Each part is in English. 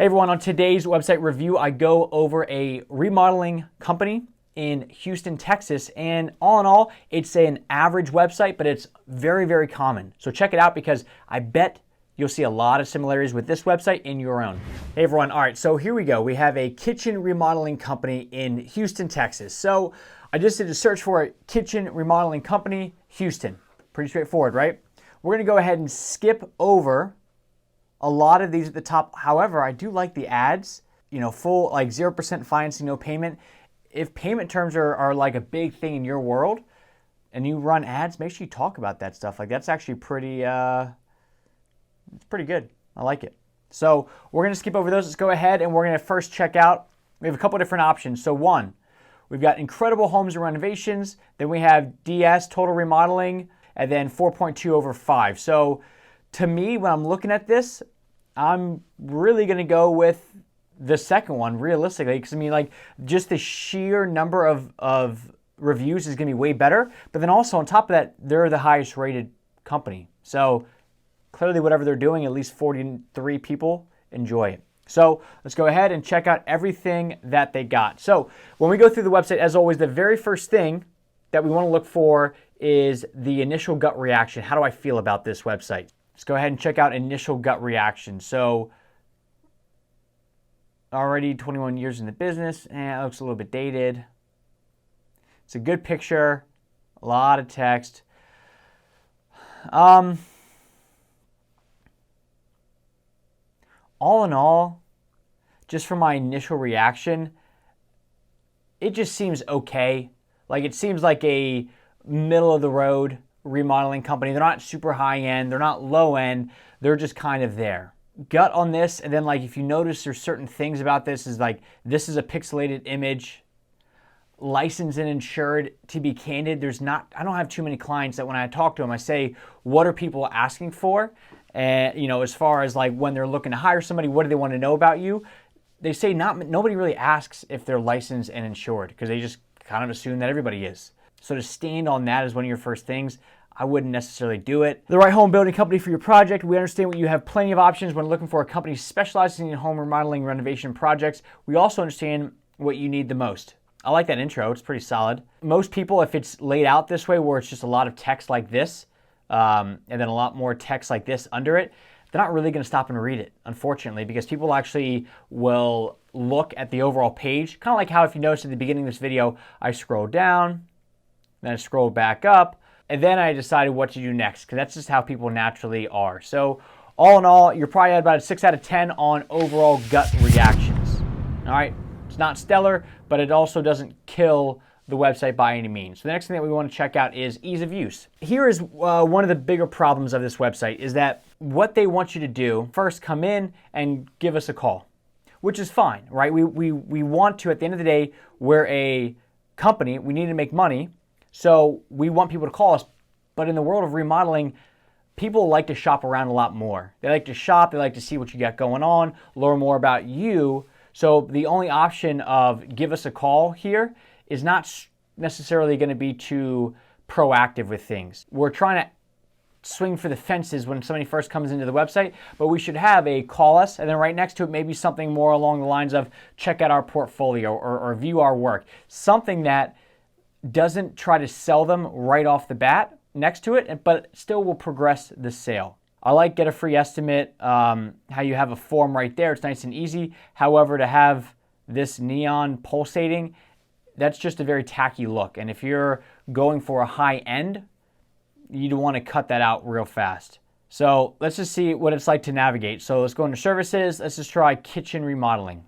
Hey everyone, on today's website review, I go over a remodeling company in Houston, Texas, and all in all, it's an average website, but it's very, very common. So check it out because I bet you'll see a lot of similarities with this website in your own. Hey everyone, all right, so here we go. We have a kitchen remodeling company in Houston, Texas. So I just did a search for a kitchen remodeling company, Houston. Pretty straightforward, right? We're gonna go ahead and skip over a lot of these at the top. However, I do like the ads, full like 0% financing, no payment. If payment terms are like a big thing in your world and you run ads, make sure you talk about that stuff. Like that's actually pretty, it's pretty good. I like it. So we're gonna skip over those. Let's go ahead and we're gonna first check out, we have a couple different options. So one, we've got incredible homes and renovations. Then we have DS, total remodeling, and then 4.2 over 5. So to me, when I'm looking at this, I'm really gonna go with the second one, realistically, because I mean, like, just the sheer number of reviews is gonna be way better. But then also on top of that, they're the highest rated company. So clearly whatever they're doing, at least 43 people enjoy it. So let's go ahead and check out everything that they got. So when we go through the website, as always, the very first thing that we wanna look for is the initial gut reaction. How do I feel about this website? Let's go ahead and check out initial gut reaction. So already 21 years in the business, and it looks a little bit dated. It's a good picture, a lot of text. All in all, just from my initial reaction, it just seems okay. Like it seems like a middle of the road remodeling company. They're not super high end, they're not low end, they're just kind of there. Gut on this, and then like if you notice there's certain things about this is like this is a pixelated image, licensed and insured. To be candid, I don't have too many clients that when I talk to them I say, what are people asking for? And as far as like when they're looking to hire somebody, what do they want to know about you? They say nobody really asks if they're licensed and insured because they just kind of assume that everybody is. So to stand on that as one of your first things, I wouldn't necessarily do it. The right home building company for your project. We understand you have plenty of options when looking for a company specializing in home remodeling renovation projects. We also understand what you need the most. I like that intro. It's pretty solid. Most people, if it's laid out this way where it's just a lot of text like this, and then a lot more text like this under it, they're not really going to stop and read it, unfortunately, because people actually will look at the overall page. Kind of like how if you notice at the beginning of this video, I scrolled down, then I scrolled back up, and then I decided what to do next, because that's just how people naturally are. So all in all, you're probably at about a 6 out of 10 on overall gut reactions. All right, it's not stellar, but it also doesn't kill the website by any means. So the next thing that we want to check out is ease of use. Here is one of the bigger problems of this website is that what they want you to do, first come in and give us a call, which is fine, right? We want to, at the end of the day, we're a company, we need to make money, so we want people to call us. But in the world of remodeling, people like to shop around a lot more. They like to shop, they like to see what you got going on, learn more about you. So the only option of give us a call here is not necessarily going to be too proactive with things. We're trying to swing for the fences when somebody first comes into the website, but we should have a call us, and then right next to it maybe something more along the lines of check out our portfolio or view our work. Something that doesn't try to sell them right off the bat next to it, but still will progress the sale. I like get a free estimate, how you have a form right there. It's nice and easy. However, to have this neon pulsating, that's just a very tacky look. And if you're going for a high end, you'd want to cut that out real fast. So let's just see what it's like to navigate. So let's go into services. Let's just try kitchen remodeling.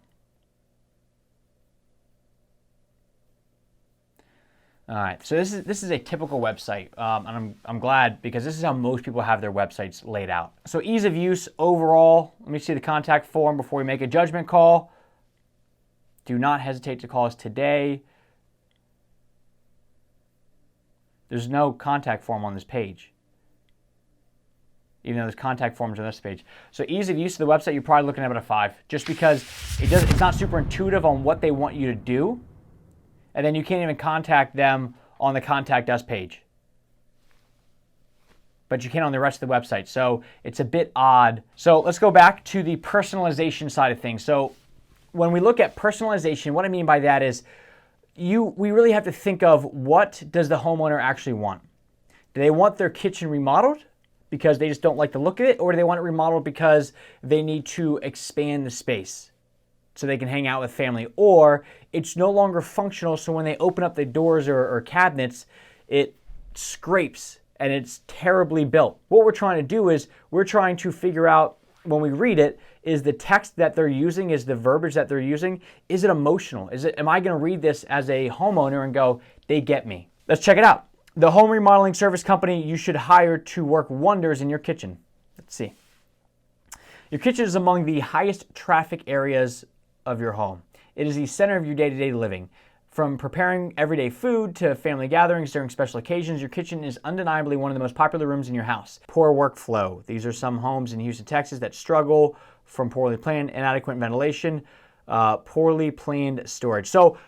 All right, so this is a typical website, and I'm glad because this is how most people have their websites laid out. So ease of use overall, let me see the contact form before we make a judgment call. Do not hesitate to call us today. There's no contact form on this page, even though there's contact forms on this page. So ease of use of the website, you're probably looking at about a 5, just because it's not super intuitive on what they want you to do. And then you can't even contact them on the Contact Us page. but you can on the rest of the website. So it's a bit odd. So let's go back to the personalization side of things. So when we look at personalization, what I mean by that is we really have to think of, what does the homeowner actually want? Do they want their kitchen remodeled because they just don't like the look of it, or do they want it remodeled because they need to expand the space so they can hang out with family, or it's no longer functional, so when they open up the doors or cabinets, it scrapes and it's terribly built? What we're trying to do is we're trying to figure out, when we read it, is the text that they're using, is the verbiage that they're using, is it emotional? Am I going to read this as a homeowner and go, they get me? Let's check it out. The home remodeling service company you should hire to work wonders in your kitchen. Let's see. Your kitchen is among the highest traffic areas of your home. It is the center of your day-to-day living. From preparing everyday food to family gatherings during special occasions, your kitchen is undeniably one of the most popular rooms in your house. Poor workflow. These are some homes in Houston, Texas that struggle from poorly planned, inadequate ventilation, poorly planned storage. So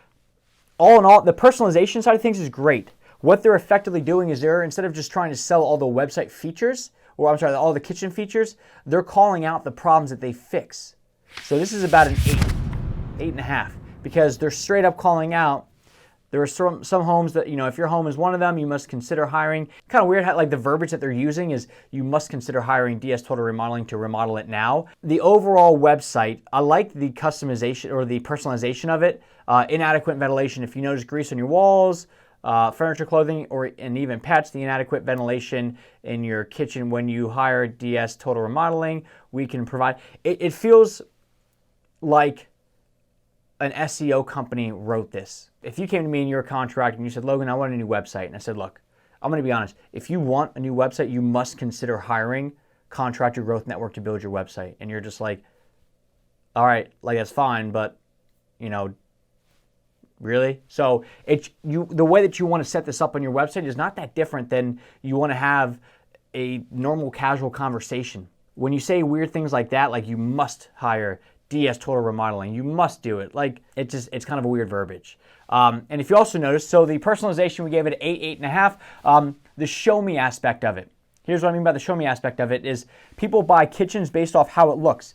all in all, the personalization side of things is great. What they're effectively doing is instead of just trying to sell all the website features, or I'm sorry, all the kitchen features, they're calling out the problems that they fix. So this is about an 8.5, because they're straight up calling out, there are some homes that, if your home is one of them, you must consider hiring. Kind of weird how the verbiage that they're using is, you must consider hiring DS Total Remodeling to remodel it now. The overall website, I like the customization or the personalization of it. Inadequate ventilation. If you notice grease on your walls, furniture, clothing, and even pets, the inadequate ventilation in your kitchen, when you hire DS Total Remodeling, we can provide. It feels like an SEO company wrote this. If you came to me and you're a contractor and you said, Logan, I want a new website. And I said, look, I'm going to be honest. If you want a new website, you must consider hiring Contractor Growth Network to build your website. And you're just like, all right, that's fine, but, really? So the way that you want to set this up on your website is not that different than you want to have a normal casual conversation. When you say weird things like that, like you must hire DS Total Remodeling, you must do it. It's kind of a weird verbiage. And if you also notice, so the personalization, we gave it 8.5. The show me aspect of it. Here's what I mean by the show me aspect of it is people buy kitchens based off how it looks.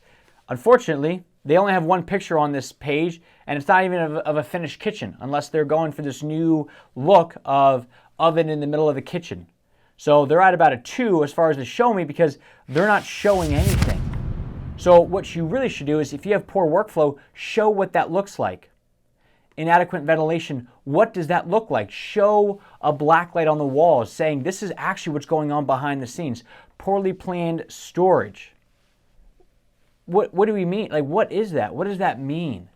Unfortunately, they only have one picture on this page, and it's not even of a finished kitchen, unless they're going for this new look of oven in the middle of the kitchen. So they're at about a 2 as far as the show me, because they're not showing anything. So what you really should do is, if you have poor workflow, show what that looks like. Inadequate ventilation, what does that look like? Show a black light on the walls saying this is actually what's going on behind the scenes. Poorly planned storage. What do we mean? What is that? What does that mean?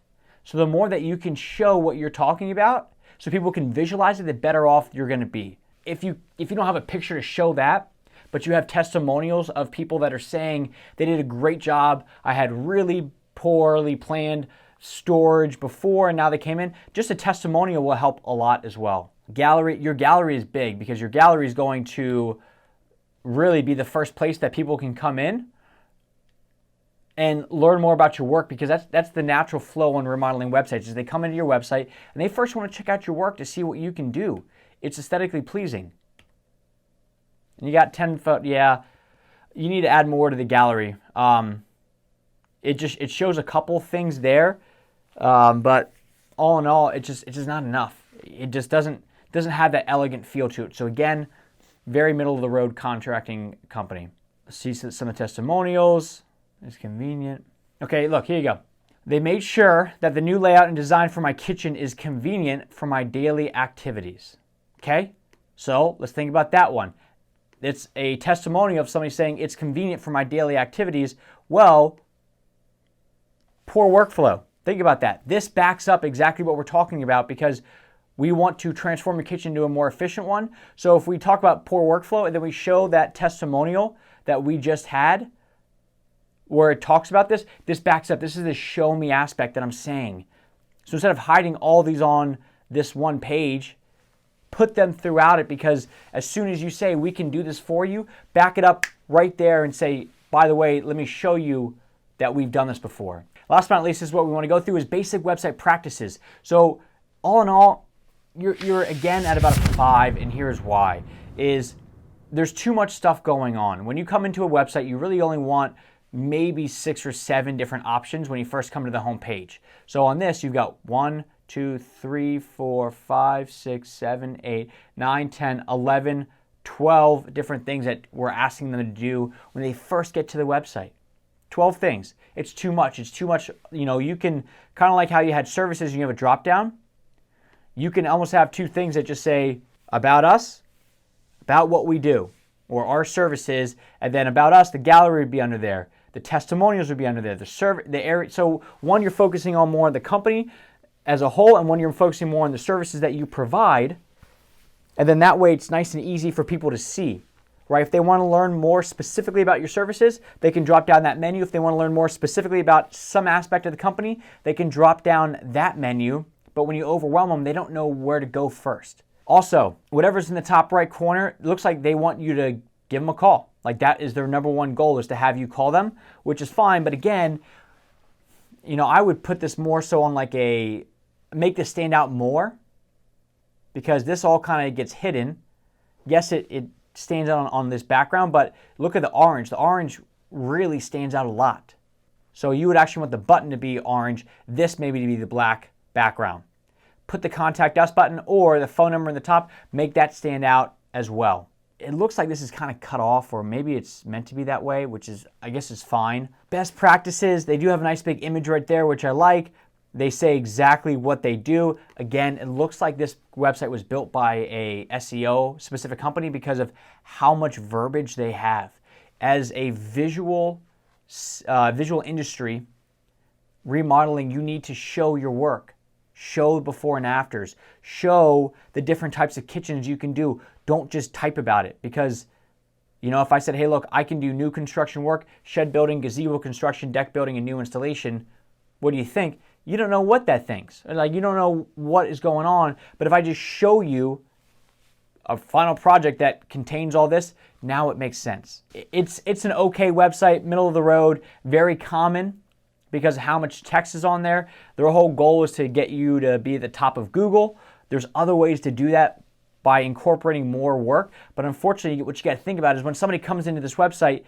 So the more that you can show what you're talking about, so people can visualize it, the better off you're going to be. If you don't have a picture to show that, but you have testimonials of people that are saying they did a great job, I had really poorly planned storage before and now they came in, just a testimonial will help a lot as well. Your gallery is big, because your gallery is going to really be the first place that people can come in and learn more about your work, because that's the natural flow on remodeling websites, is they come into your website and they first want to check out your work to see what you can do. It's aesthetically pleasing. And you got 10 foot, yeah, you need to add more to the gallery. It shows a couple things there, but all in all, it's just not enough. It just doesn't have that elegant feel to it. So again, very middle of the road contracting company. See some of the testimonials. It's convenient. Okay, look, here you go. They made sure that the new layout and design for my kitchen is convenient for my daily activities. Okay, so let's think about that one. It's a testimonial of somebody saying it's convenient for my daily activities. Well, poor workflow. Think about that. This backs up exactly what we're talking about, because we want to transform your kitchen into a more efficient one. So if we talk about poor workflow and then we show that testimonial that we just had where it talks about this backs up. This is the show me aspect that I'm saying. So instead of hiding all these on this one page, put them throughout it, because as soon as you say we can do this for you, back it up right there and say, by the way, let me show you that we've done this before. Last but not least, is what we want to go through is basic website practices. So all in all, you're again at about a 5, and here's why. Is there's too much stuff going on. When you come into a website, you really only want maybe 6 or 7 different options when you first come to the home page. So on this, you've got 1, 2, 3, 4, 5, 6, 7, 8, 9, 10, 11, 12 different things that we're asking them to do when they first get to the website. 12 things. It's too much. It's too much. You know, you can, kind of like how you had services and you have a drop down, you can almost have 2 things that just say about us, about what we do, or our services, and then about us, the gallery would be under there. The testimonials would be under there. The area. So one, you're focusing on more on the company as a whole, and one, you're focusing more on the services that you provide. And then that way it's nice and easy for people to see, right? If they want to learn more specifically about your services, they can drop down that menu. If they want to learn more specifically about some aspect of the company, they can drop down that menu. But when you overwhelm them, they don't know where to go first. Also, whatever's in the top right corner, it looks like they want you to give them a call. Like that is their number one goal, is to have you call them, which is fine. But again, you know, I would put this more so on like make this stand out more, because this all kind of gets hidden. Yes, it stands out on this background, but look at the orange. The orange really stands out a lot. So you would actually want the button to be orange, this maybe to be the black background. Put the contact us button or the phone number in the top, make that stand out as well. It looks like this is kind of cut off, or maybe it's meant to be that way, which is, I guess, is fine. Best practices, they do have a nice big image right there, which I like. They say exactly what they do. Again, it looks like this website was built by a SEO specific company because of how much verbiage they have. As a visual industry, remodeling, you need to show your work. Show before and afters. Show the different types of kitchens you can do. Don't just type about it, because, you know, if I said, hey, look, I can do new construction work, shed building, gazebo construction, deck building, and new installation, what do you think? You don't know what that thinks. Like, you don't know what is going on. But if I just show you a final project that contains all this, now it makes sense. It's an okay website, middle of the road, very common, because of how much text is on there. Their whole goal is to get you to be at the top of Google. There's other ways to do that by incorporating more work. But unfortunately, what you got to think about is when somebody comes into this website,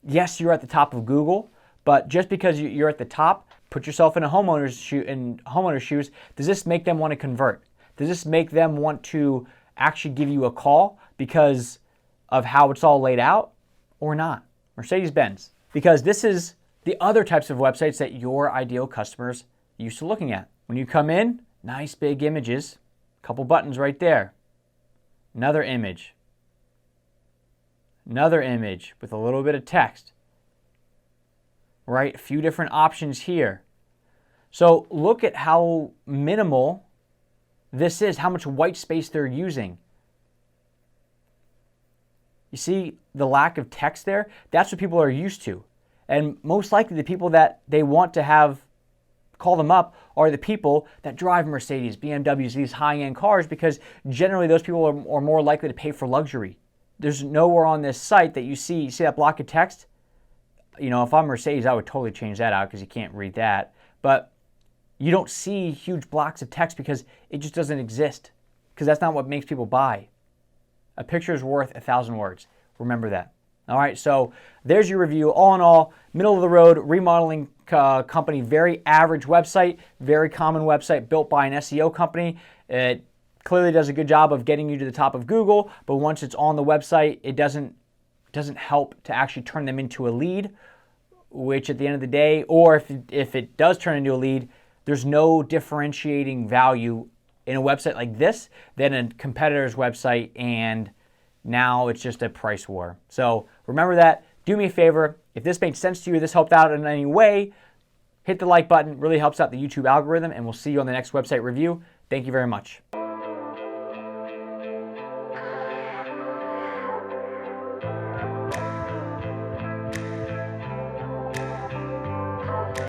yes, you're at the top of Google, but just because you're at the top, put yourself in a homeowner's shoes. Does this make them want to convert? Does this make them want to actually give you a call because of how it's all laid out, or not? Mercedes-Benz. Because this is the other types of websites that your ideal customers used to looking at. When you come in, nice big images, couple buttons right there. Another image with a little bit of text. Right, a few different options here. So look at how minimal this is, how much white space they're using. You see the lack of text there? That's what people are used to. And most likely the people that they want to have call them up are the people that drive Mercedes, BMWs, these high-end cars, because generally those people are more likely to pay for luxury. There's nowhere on this site that you see that block of text. You know, if I'm Mercedes, I would totally change that out because you can't read that. But you don't see huge blocks of text because it just doesn't exist, because that's not what makes people buy. A picture is worth 1,000 words. Remember that. All right, so there's your review. All in all, middle of the road remodeling company, very average website, very common website built by an SEO company. It clearly does a good job of getting you to the top of Google, but once it's on the website, it doesn't help to actually turn them into a lead, which at the end of the day, or if it does turn into a lead, there's no differentiating value in a website like this than a competitor's website, and now it's just a price war. So remember that. Do me a favor. If this made sense to you, this helped out in any way, hit the like button. It really helps out the YouTube algorithm, and we'll see you on the next website review. Thank you very much.